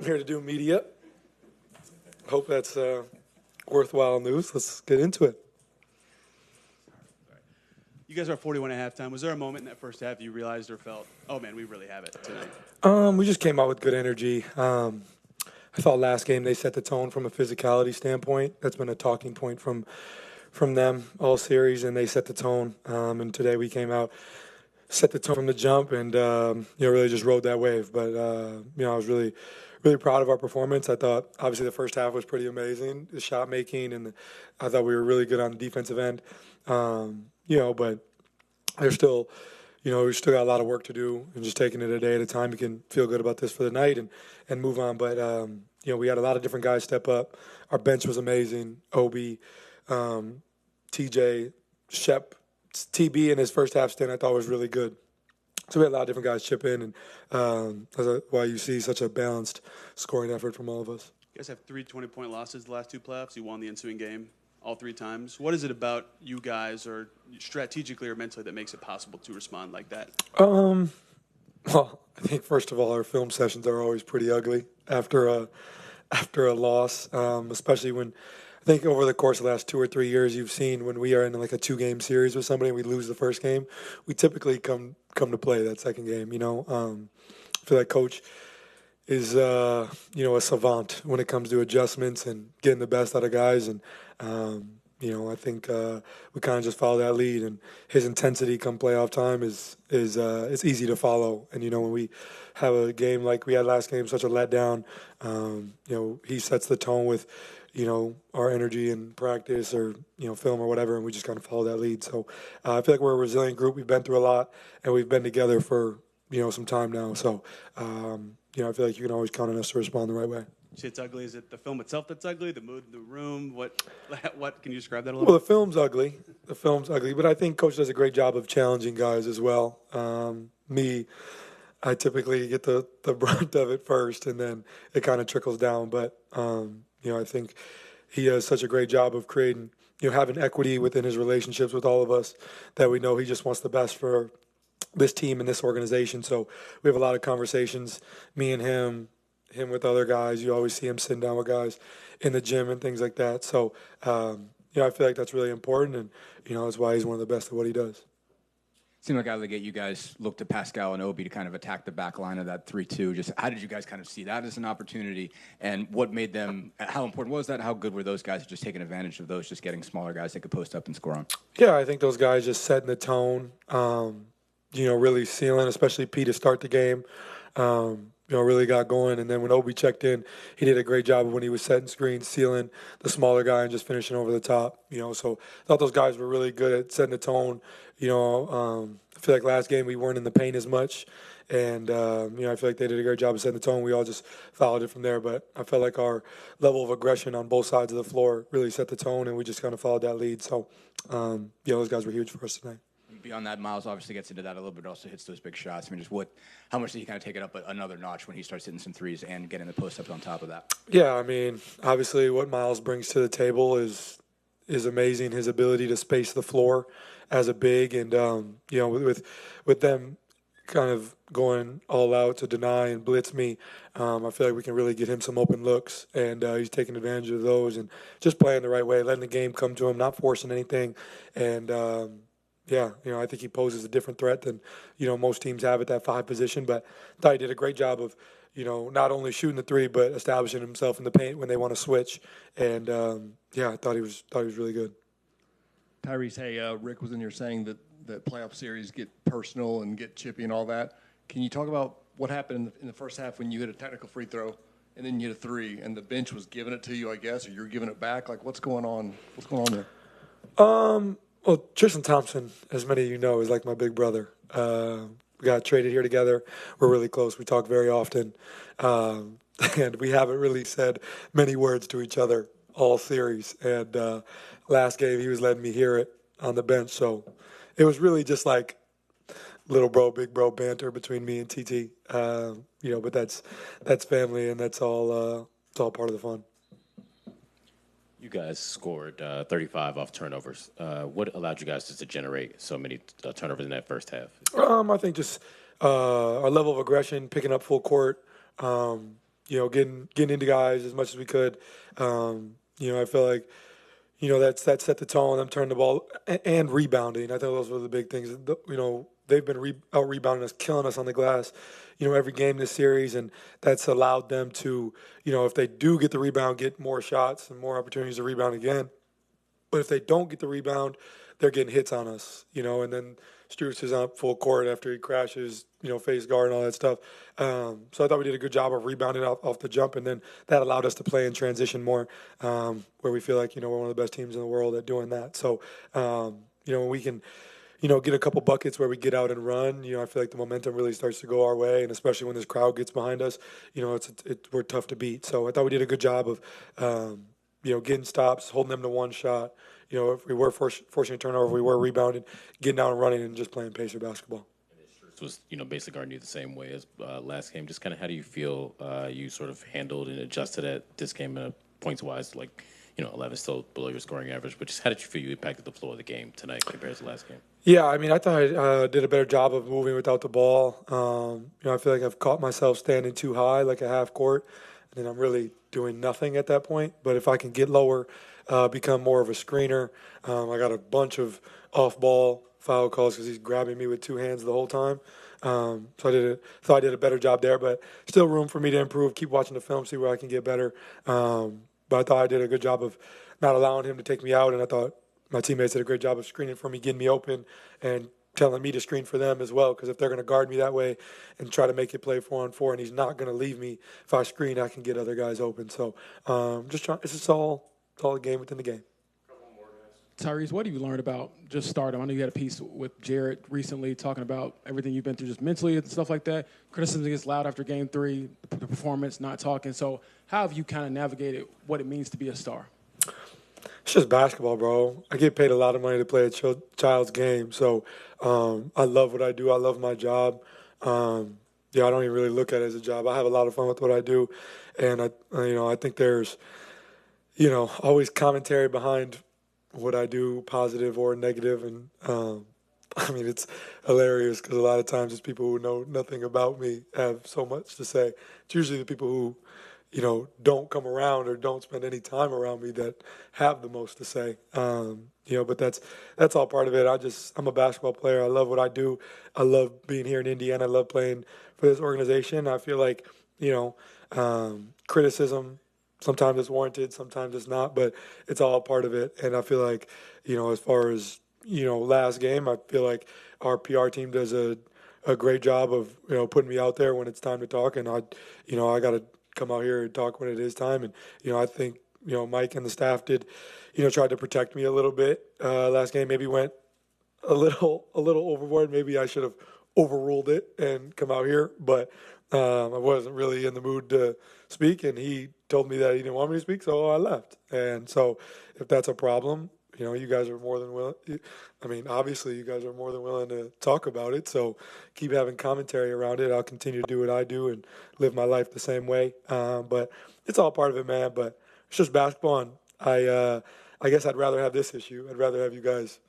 here to do media. Hope that's worthwhile news. Let's get into it. You guys are 41 at halftime. Was there a moment in that first half you realized or felt, oh, man, we really have it tonight? We just came out with good energy. I thought last game they set the tone from a physicality standpoint. That's been a talking point from them all series, and they set the tone. And today we came out, set the tone from the jump, and really just rode that wave. But I was really proud of our performance. I thought obviously the first half was pretty amazing, the shot making, and I thought we were really good on the defensive end. But there's still, we still got a lot of work to do, and just taking it a day at a time. You can feel good about this for the night and move on. But we had a lot of different guys step up. Our bench was amazing. Obi, TJ, Shep, TB in his first half stint I thought was really good. So we had a lot of different guys chip in, and that's why you see such a balanced scoring effort from all of us. You guys have 3 20-point losses the last 2 playoffs. You won the ensuing game all 3 times. What is it about you guys, or strategically or mentally, that makes it possible to respond like that? Well, I think first of all, our film sessions are always pretty ugly after a loss, especially when I think over the course of the last 2 or 3 years, you've seen when we are in like a 2-game series with somebody and we lose the first game, we typically come to play that second game. I feel like Coach is a savant when it comes to adjustments and getting the best out of guys, and I think we kind of just follow that lead, and his intensity come playoff time is it's easy to follow. And when we have a game like we had last game, such a letdown, he sets the tone with our energy in practice or film or whatever, and we just kind of follow that lead. So I feel like we're a resilient group. We've been through a lot, and we've been together for some time now. So I feel like you can always count on us to respond the right way. Shit's ugly. Is it the film itself that's ugly? The mood in the room? What can you describe that a little Well, bit? the film's ugly, but I think Coach does a great job of challenging guys as well. I typically get the brunt of it first, and then it kind of trickles down. But I think he does such a great job of creating, having equity within his relationships with all of us, that we know he just wants the best for this team and this organization. So we have a lot of conversations, me and him with other guys. You always see him sitting down with guys in the gym and things like that. So, I feel like that's really important, and, that's why he's one of the best at what he does. Seemed like out of the gate you guys looked to Pascal and Obi to kind of attack the back line of that 3-2. Just how did you guys kind of see that as an opportunity, and what made them, how important was that? How good were those guys at just taking advantage of those, just getting smaller guys they could post up and score on? Yeah, I think those guys just setting the tone, really sealing, especially P to start the game. Really got going. And then when Obi checked in, he did a great job of when he was setting screens, sealing the smaller guy and just finishing over the top. So I thought those guys were really good at setting the tone. I feel like last game we weren't in the paint as much. And, I feel like they did a great job of setting the tone. We all just followed it from there. But I felt like our level of aggression on both sides of the floor really set the tone, and we just kind of followed that lead. So, those guys were huge for us tonight. Beyond that, Miles obviously gets into that a little bit, also hits those big shots. I mean, how much did he kind of take it up another notch when he starts hitting some threes and getting the post-ups on top of that? Yeah, I mean, obviously what Miles brings to the table is amazing. His ability to space the floor as a big, and, with them kind of going all out to deny and blitz me, I feel like we can really get him some open looks, and he's taking advantage of those and just playing the right way, letting the game come to him, not forcing anything, and I think he poses a different threat than, most teams have at that 5 position. But I thought he did a great job of, not only shooting the 3, but establishing himself in the paint when they want to switch. And, I thought he was really good. Tyrese, hey, Rick was in here saying that playoff series get personal and get chippy and all that. Can you talk about what happened in the first half when you hit a technical free throw and then you hit a 3 and the bench was giving it to you, I guess, or you're giving it back? Like, what's going on? What's going on there? Well, Tristan Thompson, as many of you know, is like my big brother. We got traded here together. We're really close. We talk very often. And we haven't really said many words to each other all series. And last game, he was letting me hear it on the bench. So it was really just like little bro, big bro banter between me and TT. But that's family, and that's all it's all part of the fun. You guys scored 35 off turnovers. What allowed you guys to generate so many turnovers in that first half? I think just our level of aggression, picking up full court, getting into guys as much as we could. I feel like that set the tone. Them turning the ball and rebounding. I think those were the big things. They've been out rebounding us, killing us on the glass. Every game this series, and that's allowed them to, if they do get the rebound, get more shots and more opportunities to rebound again. But if they don't get the rebound, they're getting hits on us, and then Strus is on full court after he crashes, face guard and all that stuff. So I thought we did a good job of rebounding off the jump, and then that allowed us to play in transition more, where we feel like, we're one of the best teams in the world at doing that. So, when we can, get a couple buckets where we get out and run, I feel like the momentum really starts to go our way, and especially when this crowd gets behind us, we're tough to beat. So I thought we did a good job of, getting stops, holding them to one shot. If we were forcing a turnover, if we were rebounding, getting out and running, and just playing Pacer basketball. Was basically guarding you the same way as last game. Just kind of how do you feel you sort of handled and adjusted at this game points wise? 11 still below your scoring average, but just how did you feel you impacted the flow of the game tonight compared to the last game? Yeah, I thought I did a better job of moving without the ball. I feel like I've caught myself standing too high, like a half court, and then I'm really doing nothing at that point. But if I can get lower, become more of a screener, I got a bunch of off-ball foul calls because he's grabbing me with two hands the whole time. So thought I did a better job there, but still room for me to improve. Keep watching the film, see where I can get better. But I thought I did a good job of not allowing him to take me out, and I thought my teammates did a great job of screening for me, getting me open, and telling me to screen for them as well. Because if they're going to guard me that way and try to make it play 4-on-4, and he's not going to leave me, if I screen, I can get other guys open. So just trying. It's all a game within the game. Tyrese, what have you learned about just stardom? I know you had a piece with Jared recently talking about everything you've been through just mentally and stuff like that. Criticism gets loud after game 3, the performance, not talking. So how have you kind of navigated what it means to be a star? It's just basketball, bro. I get paid a lot of money to play a child's game. So I love what I do. I love my job. I don't even really look at it as a job. I have a lot of fun with what I do. And, I think there's, always commentary behind what I do, positive or negative, and it's hilarious because a lot of times it's people who know nothing about me have so much to say. It's usually the people who, don't come around or don't spend any time around me that have the most to say. But that's all part of it. I'm a basketball player. I love what I do. I love being here in Indiana. I love playing for this organization. I feel like, criticism, sometimes it's warranted, sometimes it's not, but it's all part of it. And I feel like, as far as, last game, I feel like our PR team does a great job of, putting me out there when it's time to talk. And I got to come out here and talk when it is time. And, I think, Mike and the staff did, tried to protect me a little bit last game. Maybe went a little overboard. Maybe I should have overruled it and come out here. But I wasn't really in the mood to speak, and he told me that he didn't want me to speak, so I left. And so if that's a problem, you guys are more than willing. Obviously you guys are more than willing to talk about it. So keep having commentary around it. I'll continue to do what I do and live my life the same way. But it's all part of it, man. But it's just basketball. And I guess I'd rather have this issue. I'd rather have you guys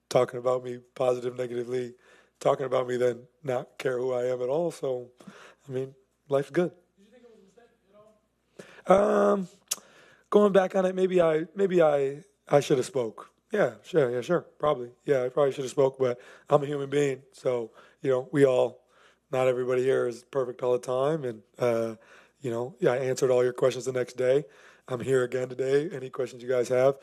talking about me positive, negatively, talking about me than not care who I am at all. So, life's good. Did you think it was a mistake at all? Going back on it, maybe I should have spoke. Yeah, sure, probably. Yeah, I probably should have spoke, but I'm a human being, so not everybody here is perfect all the time, and I answered all your questions the next day. I'm here again today. Any questions you guys have?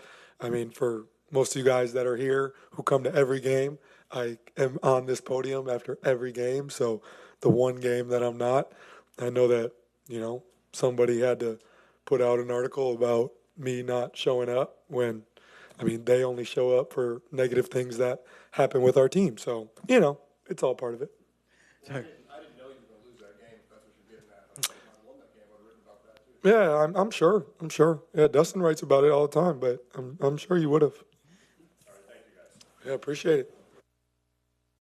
For most of you guys that are here who come to every game, I am on this podium after every game. So the one game that I'm not, I know that, somebody had to put out an article about me not showing up when, they only show up for negative things that happen with our team. So, it's all part of it. I didn't know you were going to lose that game, if that's what you're getting at. If I won that game, I would have written about that too. Yeah, I'm sure. Yeah, Dustin writes about it all the time, but I'm sure you would have. All right, thank you guys. Yeah, appreciate it.